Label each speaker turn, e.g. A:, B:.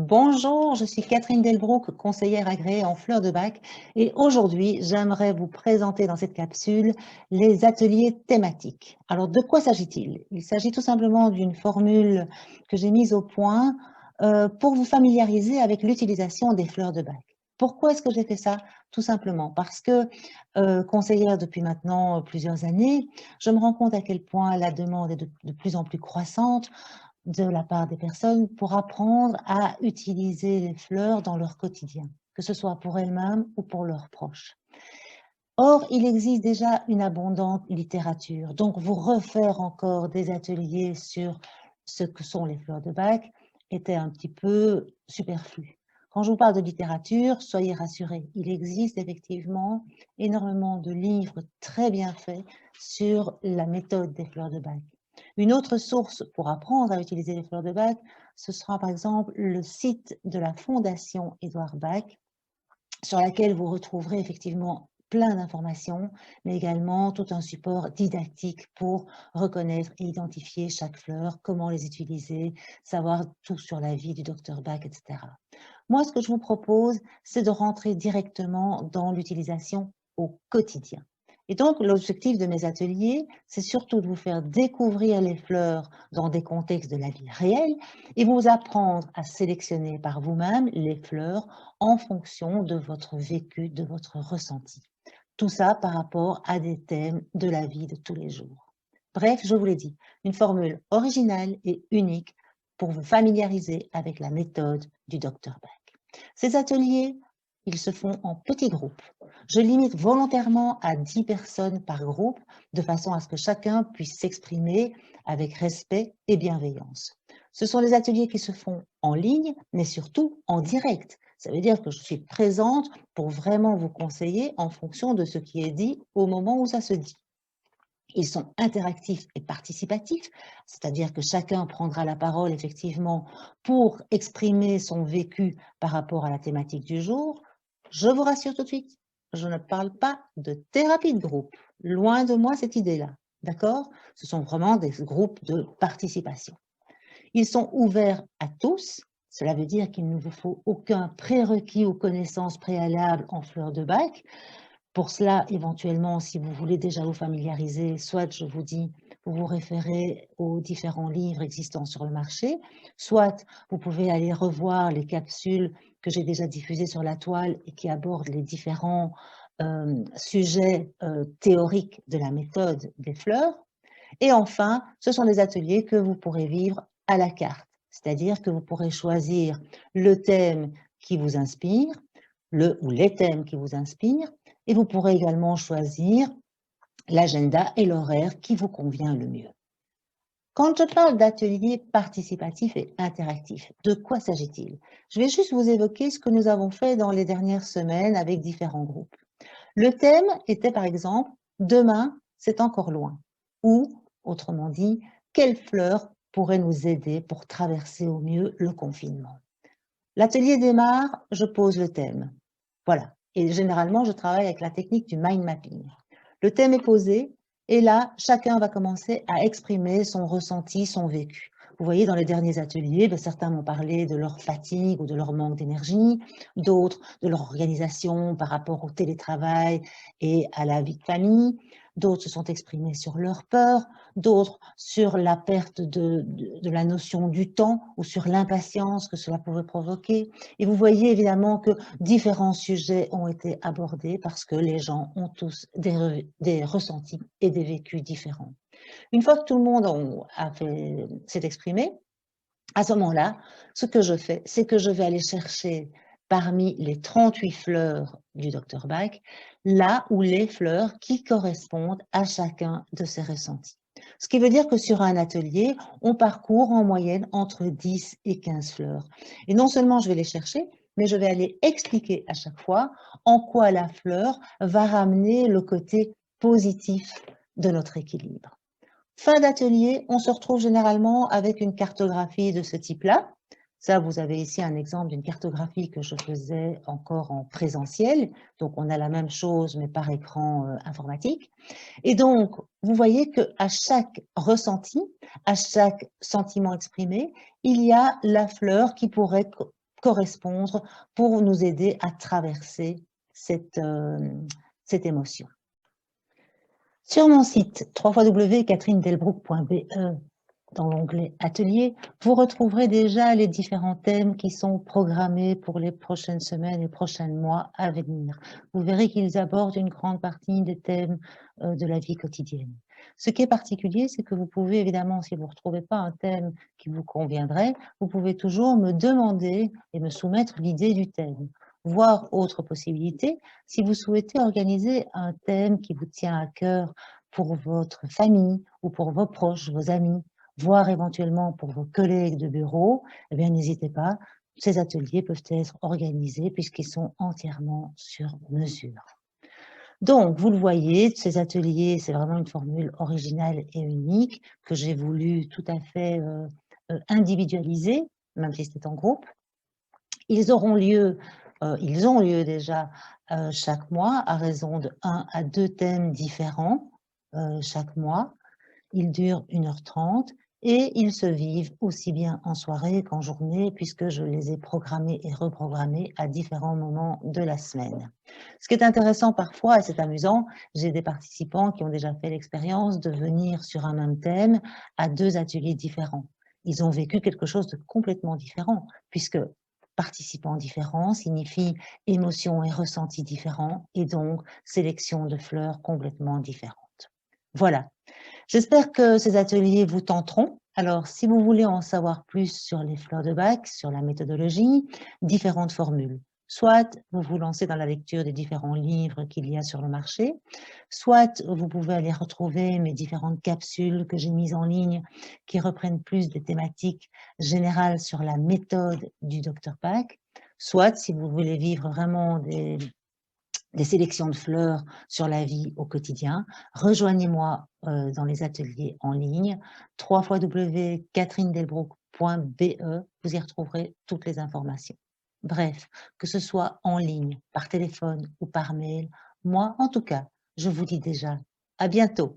A: Bonjour, je suis Catherine Delbrook, conseillère agréée en fleurs de bac et aujourd'hui, j'aimerais vous présenter dans cette capsule les ateliers thématiques. Alors, de quoi s'agit-il? Il s'agit tout simplement d'une formule que j'ai mise au point pour vous familiariser avec l'utilisation des fleurs de bac. Pourquoi est-ce que j'ai fait ça? Tout simplement parce que, conseillère depuis maintenant plusieurs années, je me rends compte à quel point la demande est de plus en plus croissante de la part des personnes pour apprendre à utiliser les fleurs dans leur quotidien, que ce soit pour elles-mêmes ou pour leurs proches. Or, il existe déjà une abondante littérature, donc vous refaire encore des ateliers sur ce que sont les fleurs de bac était un petit peu superflu. Quand je vous parle de littérature, soyez rassurés, il existe effectivement énormément de livres très bien faits sur la méthode des fleurs de bac. Une autre source pour apprendre à utiliser les fleurs de bac, ce sera par exemple le site de la Fondation Édouard Bach, sur laquelle vous retrouverez effectivement plein d'informations, mais également tout un support didactique pour reconnaître et identifier chaque fleur, comment les utiliser, savoir tout sur la vie du docteur Bach, etc. Moi, ce que je vous propose, c'est de rentrer directement dans l'utilisation au quotidien. Et donc, l'objectif de mes ateliers, c'est surtout de vous faire découvrir les fleurs dans des contextes de la vie réelle et vous apprendre à sélectionner par vous-même les fleurs en fonction de votre vécu, de votre ressenti. Tout ça par rapport à des thèmes de la vie de tous les jours. Bref, je vous l'ai dit, une formule originale et unique pour vous familiariser avec la méthode du Dr Bach. Ces ateliers, ils se font en petits groupes. Je limite volontairement à 10 personnes par groupe, de façon à ce que chacun puisse s'exprimer avec respect et bienveillance. Ce sont des ateliers qui se font en ligne, mais surtout en direct. Ça veut dire que je suis présente pour vraiment vous conseiller en fonction de ce qui est dit au moment où ça se dit. Ils sont interactifs et participatifs, c'est-à-dire que chacun prendra la parole effectivement pour exprimer son vécu par rapport à la thématique du jour. Je vous rassure tout de suite, je ne parle pas de thérapie de groupe. Loin de moi cette idée-là, d'accord? Ce sont vraiment des groupes de participation. Ils sont ouverts à tous. Cela veut dire qu'il ne vous faut aucun prérequis ou connaissances préalables en fleurs de bac. Pour cela, éventuellement, si vous voulez déjà vous familiariser, soit je vous dis, vous vous référez aux différents livres existants sur le marché, soit vous pouvez aller revoir les capsules que j'ai déjà diffusées sur la toile et qui abordent les différents sujets théoriques de la méthode des fleurs. Et enfin, ce sont des ateliers que vous pourrez vivre à la carte, c'est-à-dire que vous pourrez choisir le thème qui vous inspire, ou les thèmes qui vous inspirent, et vous pourrez également choisir l'agenda et l'horaire qui vous convient le mieux. Quand je parle d'ateliers participatifs et interactifs, de quoi s'agit-il? Je vais juste vous évoquer ce que nous avons fait dans les dernières semaines avec différents groupes. Le thème était par exemple « Demain, c'est encore loin » ou, autrement dit, « Quelles fleurs pourraient nous aider pour traverser au mieux le confinement ?» L'atelier démarre, je pose le thème. Voilà. Et généralement, je travaille avec la technique du mind mapping. Le thème est posé et là, chacun va commencer à exprimer son ressenti, son vécu. Vous voyez, dans les derniers ateliers, certains m'ont parlé de leur fatigue ou de leur manque d'énergie, d'autres de leur organisation par rapport au télétravail et à la vie de famille, d'autres se sont exprimés sur leur peur, d'autres sur la perte de la notion du temps ou sur l'impatience que cela pouvait provoquer. Et vous voyez évidemment que différents sujets ont été abordés parce que les gens ont tous des ressentis et des vécus différents. Une fois que tout le monde s'est exprimé, à ce moment-là, ce que je fais, c'est que je vais aller chercher parmi les 38 fleurs du Dr Bach, là où les fleurs qui correspondent à chacun de ces ressentis. Ce qui veut dire que sur un atelier, on parcourt en moyenne entre 10 et 15 fleurs. Et non seulement je vais les chercher, mais je vais aller expliquer à chaque fois en quoi la fleur va ramener le côté positif de notre équilibre. Fin d'atelier, on se retrouve généralement avec une cartographie de ce type-là. Ça, vous avez ici un exemple d'une cartographie que je faisais encore en présentiel. Donc, on a la même chose, mais par écran informatique. Et donc, vous voyez qu'à chaque ressenti, à chaque sentiment exprimé, il y a la fleur qui pourrait correspondre pour nous aider à traverser cette émotion. Sur mon site www.catherinedelbrook.be, dans l'onglet Atelier, vous retrouverez déjà les différents thèmes qui sont programmés pour les prochaines semaines et prochains mois à venir. Vous verrez qu'ils abordent une grande partie des thèmes de la vie quotidienne. Ce qui est particulier, c'est que vous pouvez évidemment, si vous ne retrouvez pas un thème qui vous conviendrait, vous pouvez toujours me demander et me soumettre l'idée du thème. Voire autre possibilité, si vous souhaitez organiser un thème qui vous tient à cœur pour votre famille ou pour vos proches, vos amis, voire éventuellement pour vos collègues de bureau, eh bien, n'hésitez pas, ces ateliers peuvent être organisés puisqu'ils sont entièrement sur mesure. Donc, vous le voyez, ces ateliers, c'est vraiment une formule originale et unique que j'ai voulu tout à fait individualiser, même si c'est en groupe. Ils auront lieu, ils ont lieu déjà chaque mois à raison de 1 à 2 thèmes différents chaque mois. Ils durent 1h30 et ils se vivent aussi bien en soirée qu'en journée puisque je les ai programmés et reprogrammés à différents moments de la semaine. Ce qui est intéressant parfois, et c'est amusant, j'ai des participants qui ont déjà fait l'expérience de venir sur un même thème à 2 ateliers différents. Ils ont vécu quelque chose de complètement différent puisque participants différents signifie émotions et ressentis différents et donc sélection de fleurs complètement différentes. Voilà. J'espère que ces ateliers vous tenteront. Alors, si vous voulez en savoir plus sur les fleurs de bac, sur la méthodologie, différentes formules. Soit vous vous lancez dans la lecture des différents livres qu'il y a sur le marché, soit vous pouvez aller retrouver mes différentes capsules que j'ai mises en ligne qui reprennent plus des thématiques générales sur la méthode du Dr Bach, soit si vous voulez vivre vraiment des sélections de fleurs sur la vie au quotidien, rejoignez-moi dans les ateliers en ligne, www.catherinedelbrook.be, vous y retrouverez toutes les informations. Bref, que ce soit en ligne, par téléphone ou par mail, moi en tout cas, je vous dis déjà à bientôt.